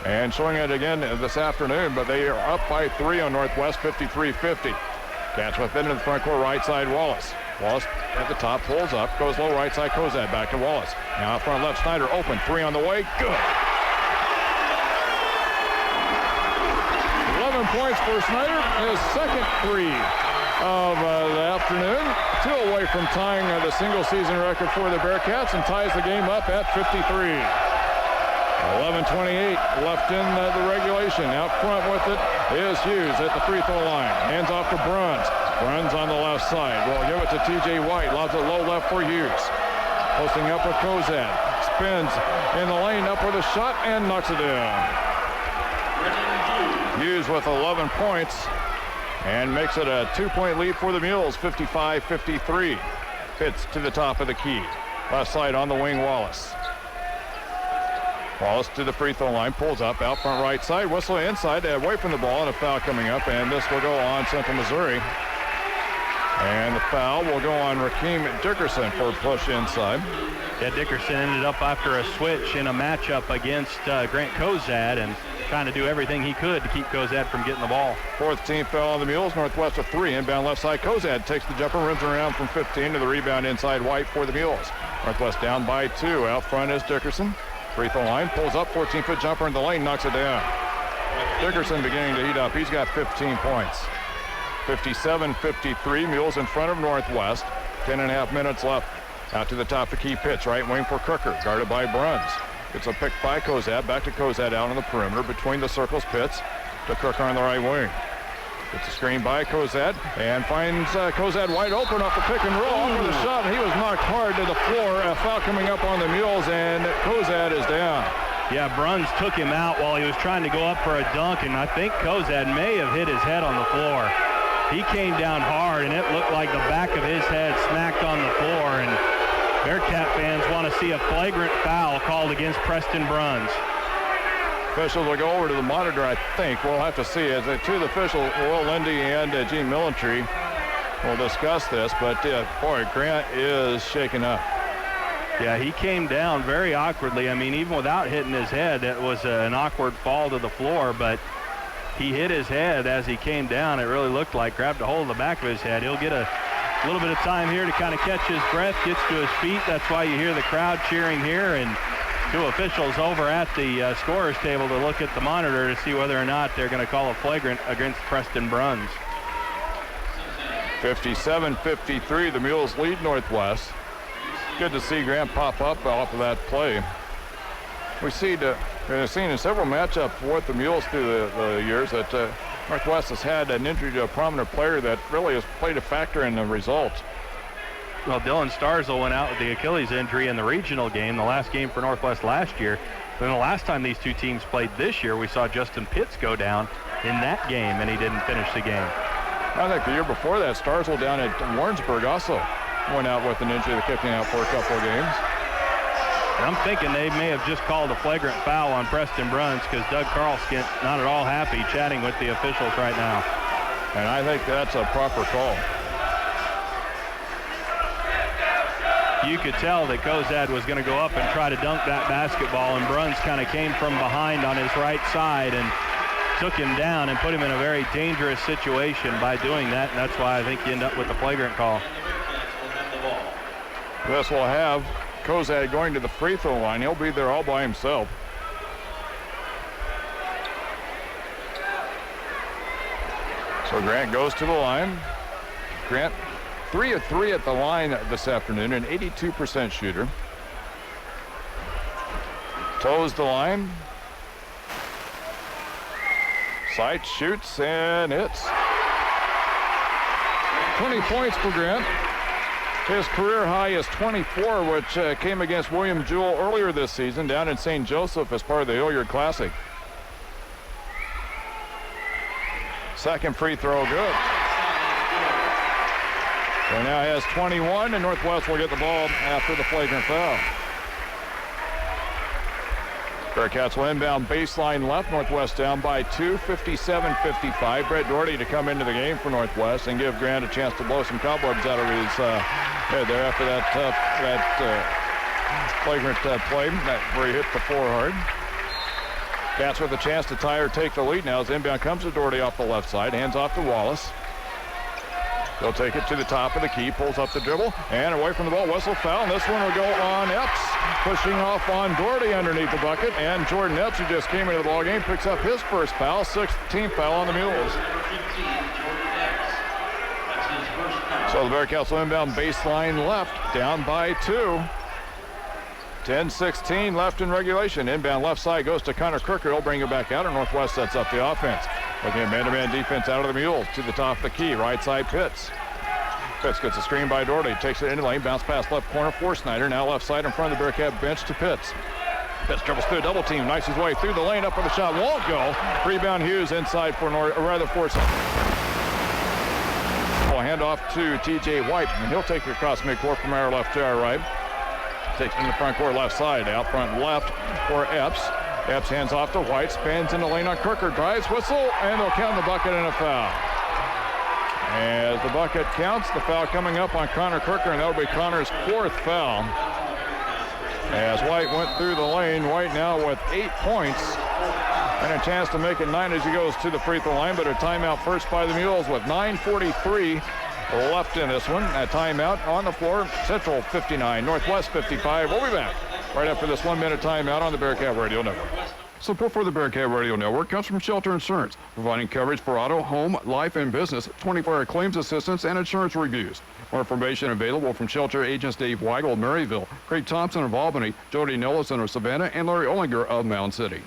And showing it again this afternoon, but they are up by 3 on Northwest, 53-50. Catch within the front court, right side, Wallace. Wallace at the top, pulls up, goes low, right side, Kozad, back to Wallace. Now out front left, Snyder open, 3 on the way, good. 11 points for Snyder, his second 3 of the afternoon. 2 away from tying the single season record for the Bearcats and ties the game up at 53. 11:28 left in the regulation. Out front with it is Hughes at the free throw line. Hands off to Bruns. Bruns on the left side. We'll give it to TJ White. Lobs it low left for Hughes. Posting up with Kozad. Spins in the lane, up with a shot and knocks it down. Hughes with 11 points and makes it a 2-point lead for the Mules, 55-53. Pitts to the top of the key. Left side on the wing, Wallace. Wallace to the free throw line, pulls up, out front right side, whistle inside, away from the ball, and a foul coming up, and this will go on Central Missouri. And the foul will go on Rakeem Dickerson for a push inside. Yeah, Dickerson ended up after a switch in a matchup against Grant Kozad and trying to do everything he could to keep Kozad from getting the ball. 4th team foul on the Mules. Northwest a 3. Inbound left side. Kozad takes the jumper, rims around from 15 to the rebound inside White for the Mules. Northwest down by 2. Out front is Dickerson. Free throw line, pulls up, 14-foot jumper in the lane, knocks it down. Dickerson beginning to heat up. He's got 15 points. 57-53, Mules in front of Northwest. 10.5 minutes left. Out to the top of the key pitch, right wing for Crooker, guarded by Bruns. It's a pick by Kozad, back to Kozad out on the perimeter, between the circles, Pitts to Crooker on the right wing. It's a screen by Kozad and finds Kozad wide open off the pick and roll. Off with a shot, and he was knocked hard to the floor. A foul coming up on the Mules, and Kozad is down. Yeah, Bruns took him out while he was trying to go up for a dunk, and I think Kozad may have hit his head on the floor. He came down hard, and it looked like the back of his head smacked on the floor, and Bearcat fans want to see a flagrant foul called against Preston Bruns. Officials will go over to the monitor, I think. We'll have to see. As the 2 officials, Will Lindy and Gene Millentry, will discuss this. But, boy, Grant is shaken up. Yeah, he came down very awkwardly. I mean, even without hitting his head, it was an awkward fall to the floor. But he hit his head as he came down. It really looked like, grabbed a hold of the back of his head. He'll get a little bit of time here to kind of catch his breath, gets to his feet. That's why you hear the crowd cheering here. And 2 officials over at the scorer's table to look at the monitor to see whether or not they're going to call a flagrant against Preston Bruns. 57-53, the Mules lead Northwest. Good to see Grant pop up off of that play. We've seen in several matchups with the Mules through the years that Northwest has had an injury to a prominent player that really has played a factor in the result. Well, Dylan Starzl went out with the Achilles injury in the regional game, the last game for Northwest last year. Then the last time these 2 teams played this year, we saw Justin Pitts go down in that game, and he didn't finish the game. I think the year before that, Starzl down at Warrensburg also went out with an injury that kept him out for a couple of games. And I'm thinking they may have just called a flagrant foul on Preston Bruns because Doug Carlskent not at all happy chatting with the officials right now. And I think that's a proper call. You could tell that Kozad was going to go up and try to dunk that basketball, and Bruns kind of came from behind on his right side and took him down and put him in a very dangerous situation by doing that, and that's why I think you end up with the flagrant call. This will have Kozad going to the free throw line. He'll be there all by himself. So Grant goes to the line. Grant 3 of 3 at the line this afternoon, an 82% shooter. Toes the line. Sight, shoots, and hits. 20 points for Grant. His career high is 24, which came against William Jewell earlier this season down in St. Joseph as part of the Hilliard Classic. Second free throw, good. So now he has 21, and Northwest will get the ball after the flagrant foul. Bearcats will inbound baseline left. Northwest down by 2, 57-55. Brett Doherty to come into the game for Northwest and give Grant a chance to blow some cobwebs out of his head there after that flagrant play where he hit the floor hard. Cats with a chance to tie or take the lead now as inbound comes to Doherty off the left side. Hands off to Wallace. He'll take it to the top of the key, pulls up the dribble, and away from the ball. Whistle foul, and this one will go on Epps, pushing off on Doherty underneath the bucket, and Jordan Epps, who just came into the ball game, picks up his first foul, 16th foul on the Mules. So the Bearcats will inbound baseline left, down by 2. 10-16 left in regulation. Inbound left side goes to Connor Crooker. He'll bring it back out, and Northwest sets up the offense. Looking at man-to-man defense out of the Mules to the top of the key. Right side Pitts. Pitts gets a screen by Doherty. Takes it into lane. Bounce pass left corner for Snyder. Now left side in front of the Bearcat bench to Pitts. Pitts dribbles through a double team. Knifes his way through the lane. Up for the shot. Won't go. Rebound Hughes inside for force. Hand off to TJ White, and he'll take it across midcourt from our left to our right. Takes it in the front court left side. Out front left for Epps. Epps hands off to White. Spins in the lane on Crooker. Drives, whistle, and they'll count the bucket and a foul. As the bucket counts, the foul coming up on Connor Crooker, and that'll be Connor's 4th foul. As White went through the lane, White now with 8 points and a chance to make it 9 as he goes to the free throw line, but a timeout first by the Mules with 9:43 left in this one. A timeout on the floor. Central 59, Northwest 55. We'll be back right after this 1-minute timeout on the Bearcat Radio Network. Support for the Bearcat Radio Network comes from Shelter Insurance, providing coverage for auto, home, life, and business, 24-hour claims assistance, and insurance reviews. More information available from Shelter agents Dave Weigel of Maryville, Craig Thompson of Albany, Jody Nellison of Savannah, and Larry Ollinger of Mound City.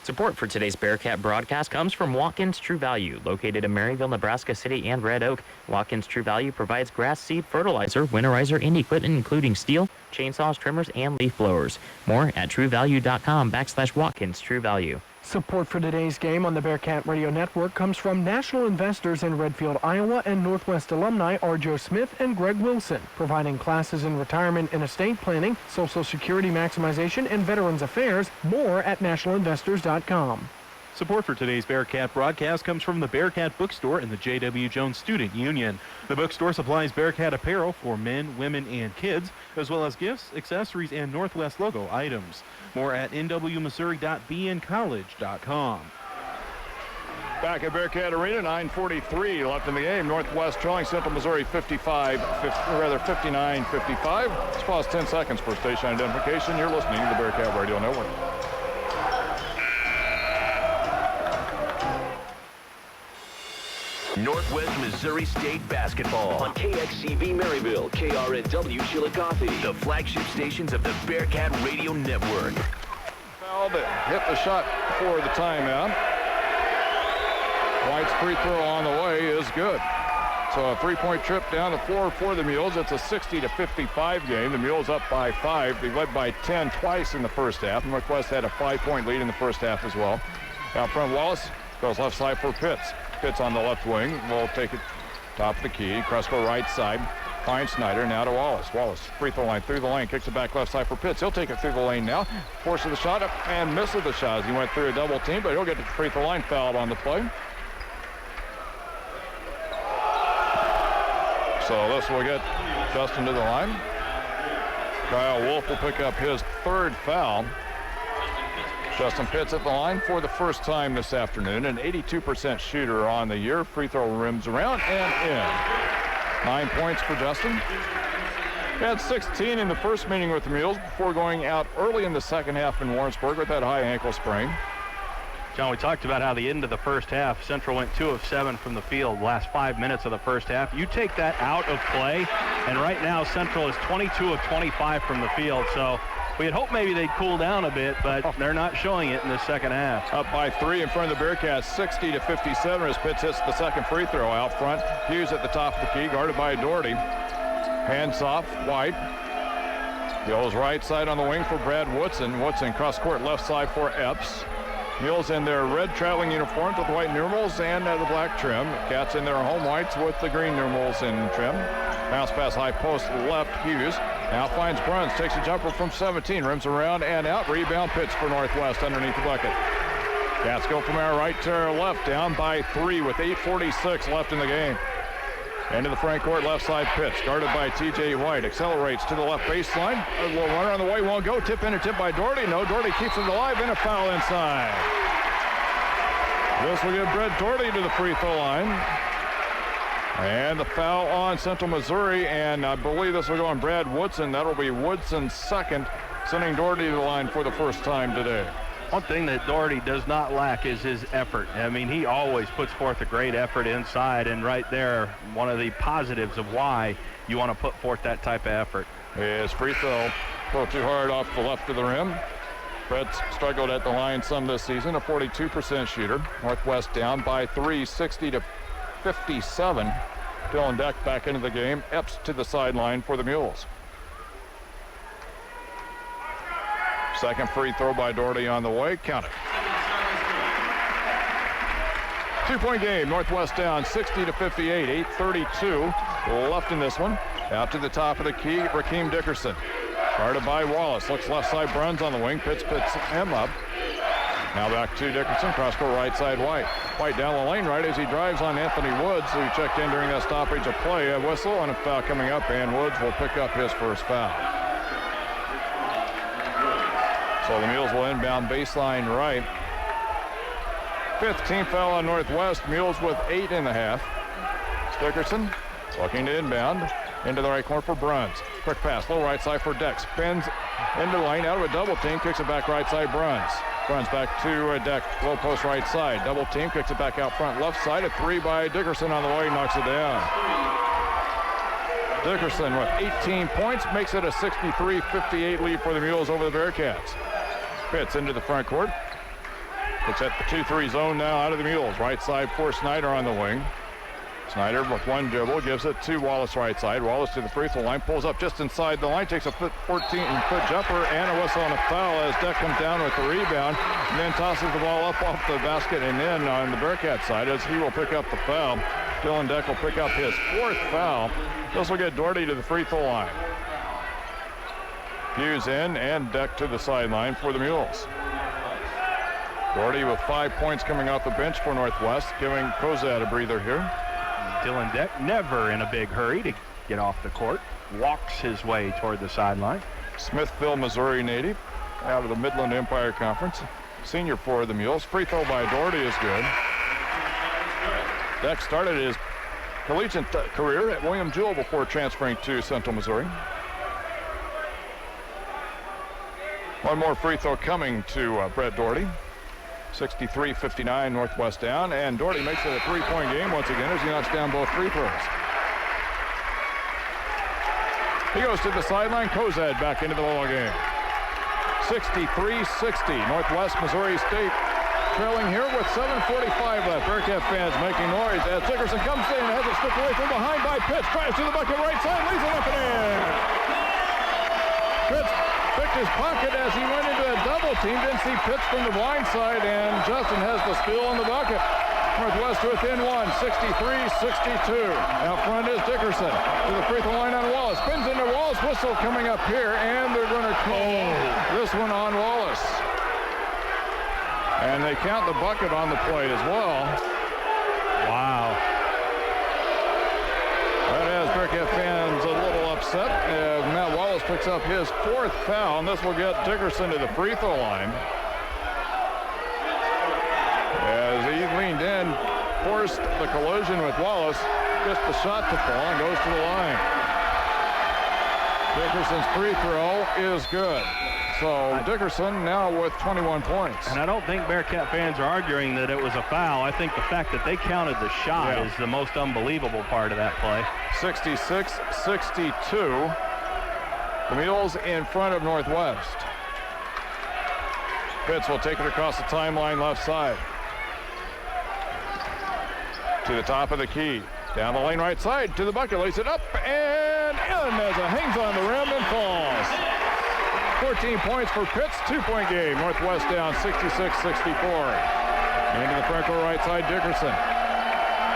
Support for today's Bearcat broadcast comes from Watkins True Value, located in Maryville, Nebraska City, and Red Oak. Watkins True Value provides grass seed fertilizer, winterizer, and equipment including steel, chainsaws, trimmers, and leaf blowers. More at truevalue.com/Watkins True Value. Support for today's game on the Bearcat Radio Network comes from national investors in Redfield, Iowa, and Northwest alumni are Joe Smith and Greg Wilson, providing classes in retirement and estate planning, Social Security maximization, and Veterans Affairs. More at nationalinvestors.com. Support for today's Bearcat broadcast comes from the Bearcat Bookstore and the J.W. Jones Student Union. The bookstore supplies Bearcat apparel for men, women, and kids, as well as gifts, accessories, and Northwest logo items. More at nwmissouri.bncollege.com. Back at Bearcat Arena, 9:43 left in the game. Northwest trailing Central Missouri 59-55. Let's pause 10 seconds for station identification. You're listening to the Bearcat Radio Network. Northwest Missouri State basketball on KXCV Maryville, KRNW Chillicothe, the flagship stations of the Bearcat Radio Network. Foul to hit the shot for the timeout. White's free throw on the way is good. So a 3-point trip down the floor for the Mules. It's a 60-55 game. The Mules up by 5. They led by 10 twice in the first half. Northwest had a 5-point lead in the first half as well. Out front, Wallace goes left side for Pitts. Pitts on the left wing will take it top of the key. Crespo right side. Finds Snyder. Now to Wallace. Wallace free throw line through the lane. Kicks it back left side for Pitts. He'll take it through the lane now. Forces the shot up and misses the shot as he went through a double team, but he'll get to the free throw line. Fouled on the play. So this will get Justin to the line. Kyle Wolf will pick up his 3rd foul. Justin Pitts at the line for the first time this afternoon. An 82% shooter on the year. Free throw rims around and in. 9 points for Justin. He had 16 in the first meeting with the Mules before going out early in the second half in Warrensburg with that high ankle sprain. John, we talked about how the end of the first half, Central went 2 of 7 from the field last 5 minutes of the first half. You take that out of play, and right now Central is 22 of 25 from the field. So we had hoped maybe they'd cool down a bit, but they're not showing it in the second half. Up by 3 in front of the Bearcats, 60-57 as Pitts hits the second free throw out front. Hughes at the top of the key, guarded by Doherty. Hands off, White. Goes right side on the wing for Brad Woodson. Woodson cross court left side for Epps. Mules in their red traveling uniforms with white numerals and the black trim. Cats in their home whites with the green numerals in trim. Bounce pass high post left, Hughes. Now finds Bruns, takes a jumper from 17, rims around and out. Rebound Pitts for Northwest underneath the bucket. Cats go from our right to our left, down by 3 with 8:46 left in the game. Into the front court, left side Pitts, guarded by TJ White. Accelerates to the left baseline. A little runner on the way, won't go. Tip in and tip by Doherty. No, Doherty keeps it alive and a foul inside. This will get Brett Doherty to the free throw line. And the foul on Central Missouri, and I believe this will go on Brad Woodson. That'll be Woodson's second, sending Doherty to the line for the first time today. One thing that Doherty does not lack is his effort. I mean, he always puts forth a great effort inside, and right there, one of the positives of why you want to put forth that type of effort. His free throw, a little too hard off the left of the rim. Brett's struggled at the line some this season, a 42% shooter. Northwest down by 3, 60-57. Dylan Deck back into the game. Epps to the sideline for the Mules. Second free throw by Doherty on the way. Count it. 2-point game. Northwest down 60-58. 8:32 left in this one. Out to the top of the key, Rakeem Dickerson. Guarded by Wallace. Looks left side, Bruns on the wing. Pitts him up. Now back to Dickerson. Cross-court right side, White. White down the lane right as he drives on Anthony Woods, who checked in during that stoppage of play. A whistle and a foul coming up, and Woods will pick up his first foul. So the Mules will inbound baseline right. 5th team foul on Northwest. Mules with 8 in the half. Dickerson looking to inbound. Into the right corner for Bruns. Quick pass, low right side for Deck. Spins into the lane, out of a double team, kicks it back right side, Bruns. Bruns back to Deck, low post right side. Double team, kicks it back out front left side. A 3 by Dickerson on the way, knocks it down. Dickerson with 18 points, makes it a 63-58 lead for the Mules over the Bearcats. Pitts into the front court. It's at the 2-3 zone now out of the Mules. Right side for Snyder on the wing. Snyder with one dribble, gives it to Wallace right side. Wallace to the free throw line, pulls up just inside the line, takes a 14-foot jumper and a whistle and a foul as Deck comes down with the rebound and then tosses the ball up off the basket and in on the Bearcat side as he will pick up the foul. Dylan Deck will pick up his 4th foul. This will get Doherty to the free throw line. Hughes in and Deck to the sideline for the Mules. Doherty with 5 points coming off the bench for Northwest, giving Kozad a breather here. Dylan Deck never in a big hurry to get off the court. Walks his way toward the sideline. Smithville, Missouri native, out of the Midland Empire Conference. Senior for the Mules. Free throw by Doherty is good. Deck started his collegiate career at William Jewell before transferring to Central Missouri. One more free throw coming to Brett Doherty. 63-59 Northwest down, and Doherty makes it a 3-point game once again as he knocks down both free throws. He goes to the sideline. Kozad back into the ball game. 63-60 Northwest Missouri State trailing here with 7:45 left. Bearcat fans making noise as Dickerson comes in and has it stripped away from behind by Pitts. Drives to the bucket right side, leaves it up and in. Pitts picked his pocket as he went into a double team. Didn't see Pitts from the blind side, and Justin has the steal on the bucket. Northwest within 1, 63-62. Out front is Dickerson to the free throw line on Wallace. Spins into Wallace. Whistle coming up here, and they're going to call this one on Wallace. And they count the bucket on the play as well. Wow. That has Bearcat fans a little upset as Matt Wallace picks up his 4th foul, and this will get Dickerson to the free throw line. As he leaned in, forced the collision with Wallace, gets the shot to fall and goes to the line. Dickerson's free throw is good. So Dickerson now with 21 points. And I don't think Bearcat fans are arguing that it was a foul. I think the fact that they counted the shot is the most unbelievable part of that play. 66-62. The Mules in front of Northwest. Pitts will take it across the timeline left side. To the top of the key. Down the lane right side to the bucket. Lays it up and in as it hangs on the rim and falls. 14 points for Pitts, 2-point game. Northwest down 66-64. Into the front court right side, Dickerson.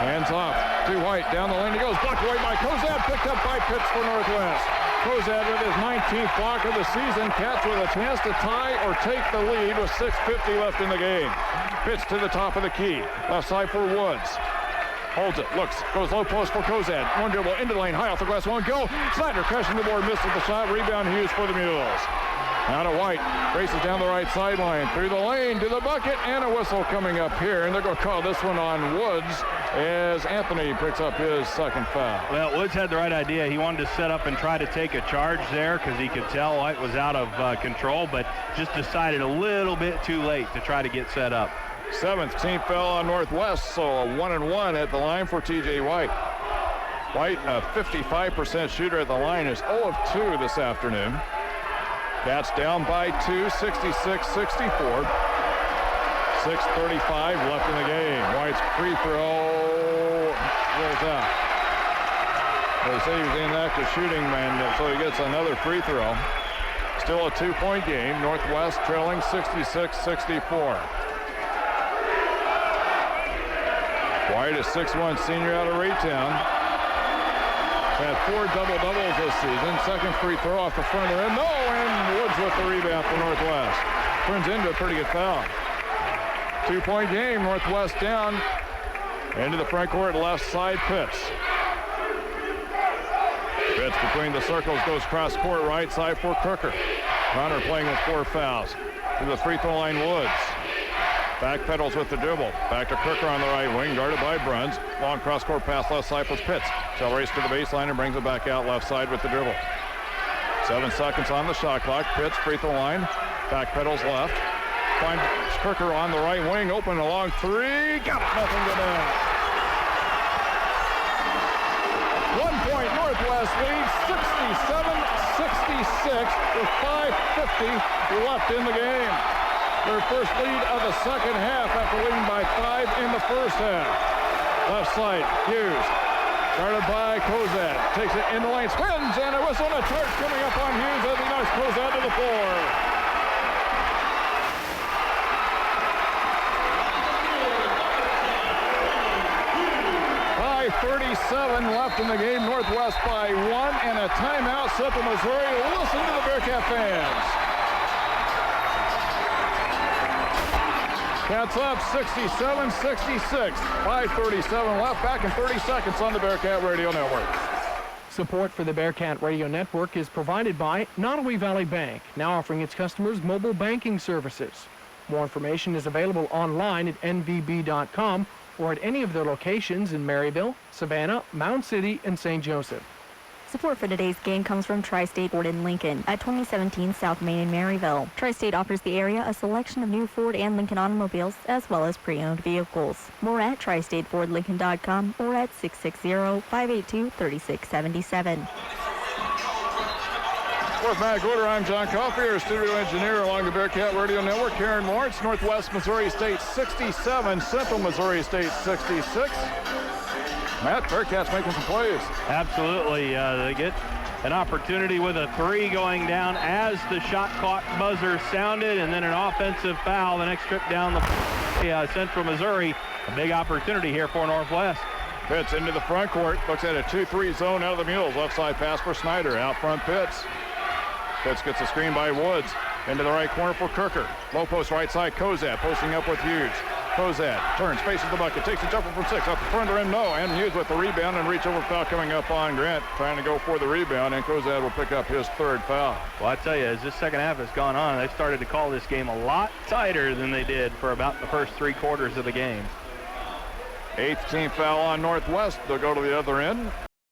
Hands off to White. Down the lane he goes. Blocked away by Kozad. Picked up by Pitts for Northwest. Kozad with his 19th block of the season. Cats with a chance to tie or take the lead with 6:50 left in the game. Pitts to the top of the key. Left side for Woods. Holds it, looks, goes low post for Kozad. One dribble into the lane, high off the glass, won't go. Snyder crashing the board, misses the shot. Rebound Hughes for the Mules. Now to White, races down the right sideline, through the lane, to the bucket, and a whistle coming up here. And they're going to call this one on Woods as Anthony picks up his second foul. Well, Woods had the right idea. He wanted to set up and try to take a charge there because he could tell White was out of control, but just decided a little bit too late to try to get set up. 7th team foul on Northwest, so a 1-and-1 at the line for TJ White. White, a 55% shooter at the line, is 0 of 2 this afternoon. Cats down by 2, 66-64. 6:35 left in the game. White's free throw rolls out. They say he was inactive shooting, man, so he gets another free throw. Still a 2-point game. Northwest trailing 66-64. White, a 6'1" senior out of Raytown. Had 4 double-doubles this season. Second free throw off the front of the rim. No, and Woods with the rebound for Northwest. Turns into a pretty good foul. 2-point game. Northwest down. Into the front court, left side, Pitts. Pitts between the circles, goes cross court, right side for Crooker. Connor playing with 4 fouls. To the free throw line, Woods. Backpedals with the dribble. Back to Crooker on the right wing, guarded by Bruns. Long cross-court pass left side for Pitts. Shall race to the baseline and brings it back out left side with the dribble. 7 seconds on the shot clock. Pitts, free throw line. Backpedals left. Finds Crooker on the right wing. Open a long 3. Got it. Nothing to net. 1 point Northwest lead. 67-66 with 5:50 left in the game. Their first lead of the second half after leading by 5 in the first half. Left side, Hughes. Guarded by Kozad. Takes it in the lane, spins, and a whistle and a charge coming up on Hughes as he knocks Kozad to the floor. .37 left in the game. Northwest by 1 and a timeout. Central Missouri. Listen to the Bearcat fans. Cats up 67-66. 5:37 left. Back in 30 seconds on the Bearcat Radio Network. Support for the Bearcat Radio Network is provided by Nottoway Valley Bank, now offering its customers mobile banking services. More information is available online at nvb.com or at any of their locations in Maryville, Savannah, Mound City, and St. Joseph. Support for today's game comes from Tri-State Ford in Lincoln at 2017 South Main in Maryville. Tri-State offers the area a selection of new Ford and Lincoln automobiles as well as pre-owned vehicles. More at tristatefordlincoln.com or at 660-582-3677. Fourth Mag Order, I'm John Coffey, our studio engineer along the Bearcat Radio Network. Karen Lawrence, Northwest Missouri State 67, Central Missouri State 66. Matt, Bearcats making some plays. Absolutely. They get an opportunity with a 3 going down as the shot clock buzzer sounded, and then an offensive foul the next trip down the Central Missouri. A big opportunity here for Northwest. Pitts into the front court. Looks at a 2-3 zone out of the Mules. Left side pass for Snyder. Out front, Pitts. Pitts gets a screen by Woods. Into the right corner for Crooker. Low post right side, Kozad posting up with Hughes. Kozad turns, faces the bucket, takes a jumper from 6, off the front of the rim, no, and Hughes with the rebound and reach over foul coming up on Grant, trying to go for the rebound, and Kozad will pick up his 3rd foul. Well, I tell you, as this second half has gone on, they've started to call this game a lot tighter than they did for about the first 3 quarters of the game. 8th team foul on Northwest. They'll go to the other end.